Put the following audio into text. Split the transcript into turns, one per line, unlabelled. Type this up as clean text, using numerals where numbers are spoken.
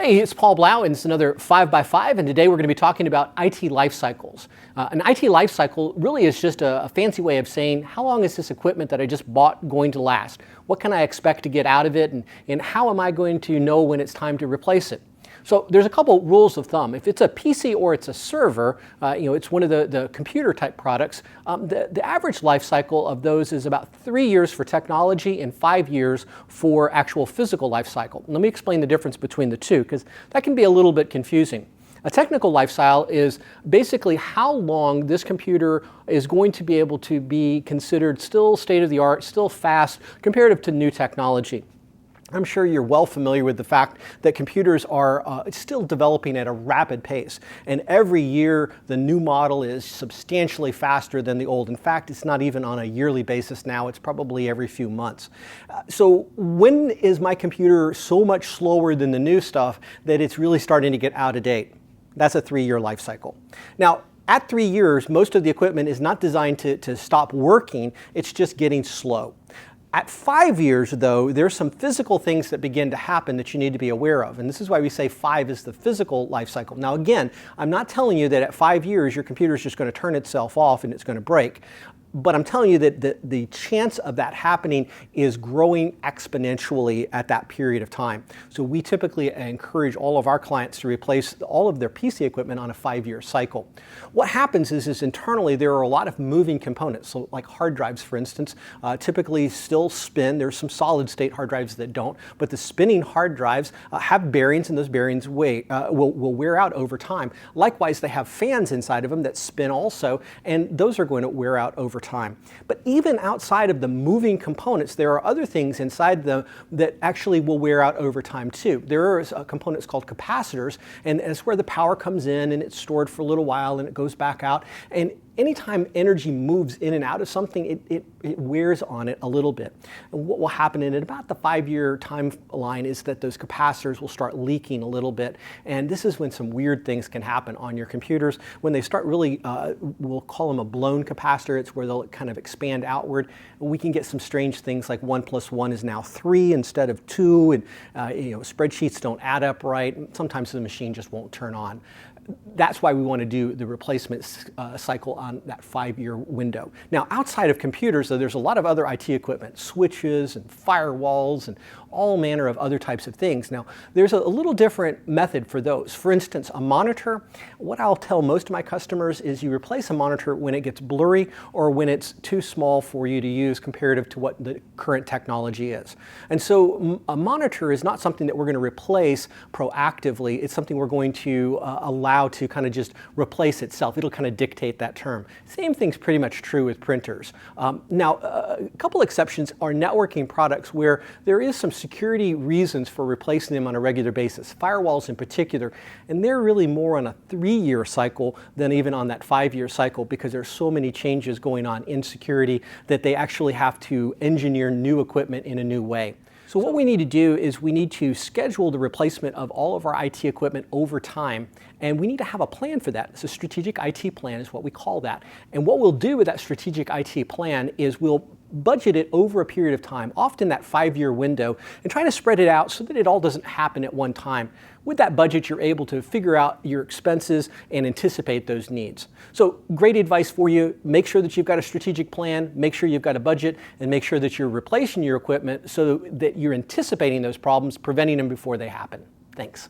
Hey, it's Paul Blough, and it's another 5x5, and today we're going to be talking about IT life cycles. An IT life cycle really is just a fancy way of saying, how long is this equipment that I just bought going to last? What can I expect to get out of it, and how am I going to know when it's time to replace it? So there's a couple rules of thumb. If it's a PC or it's a server, it's one of the computer type products, the average life cycle of those is about 3 years for technology and 5 years for actual physical life cycle. Let me explain the difference between the two, because that can be a little bit confusing. A technical lifestyle is basically how long this computer is going to be able to be considered still state of the art, still fast, comparative to new technology. I'm sure you're well familiar with the fact that computers are still developing at a rapid pace, and every year the new model is substantially faster than the old. In fact, it's not even on a yearly basis now, it's probably every few months. So when is my computer so much slower than the new stuff that it's really starting to get out of date? That's a 3-year life cycle. Now, at 3 years, most of the equipment is not designed to stop working, it's just getting slow. At 5 years, though, there's some physical things that begin to happen that you need to be aware of. And this is why we say 5 is the physical life cycle. Now, again, I'm not telling you that at 5 years, your computer is just going to turn itself off and it's going to break. But I'm telling you that the chance of that happening is growing exponentially at that period of time. So we typically encourage all of our clients to replace all of their PC equipment on a 5-year cycle. What happens is internally there are a lot of moving components. So like hard drives, for instance, typically still spin. There's some solid state hard drives that don't, but the spinning hard drives have bearings, and those bearings will wear out over time. Likewise, they have fans inside of them that spin also, and those are going to wear out over time. But even outside of the moving components, there are other things inside them that actually will wear out over time too. There are components called capacitors, and it's where the power comes in and it's stored for a little while and it goes back out. And anytime energy moves in and out of something, it wears on it a little bit. And what will happen in about the 5-year timeline is that those capacitors will start leaking a little bit. And this is when some weird things can happen on your computers. When they start really, we'll call them a blown capacitor. It's where they'll kind of expand outward. And we can get some strange things like 1 + 1 is now 3 instead of 2. And spreadsheets don't add up right. And sometimes the machine just won't turn on. That's why we want to do the replacement cycle on that 5-year window. Now, outside of computers, though, there's a lot of other IT equipment, switches and firewalls and all manner of other types of things. Now, there's a little different method for those. For instance, a monitor, what I'll tell most of my customers is you replace a monitor when it gets blurry or when it's too small for you to use comparative to what the current technology is. And so a monitor is not something that we're going to replace proactively. It's something we're going to allow to kind of just replace itself. It'll kind of dictate that term. Same thing's pretty much true with printers. Now, a couple exceptions are networking products where there is some security reasons for replacing them on a regular basis, firewalls in particular, and they're really more on a 3-year cycle than even on that 5-year cycle, because there's so many changes going on in security that they actually have to engineer new equipment in a new way. So what we need to do is we need to schedule the replacement of all of our IT equipment over time, and we need to have a plan for that. So strategic IT plan is what we call that. And what we'll do with that strategic IT plan is we'll budget it over a period of time, often that 5-year window, and try to spread it out so that it all doesn't happen at one time. With that budget, you're able to figure out your expenses and anticipate those needs. So great advice for you. Make sure that you've got a strategic plan, make sure you've got a budget, and make sure that you're replacing your equipment so that you're anticipating those problems, preventing them before they happen. Thanks.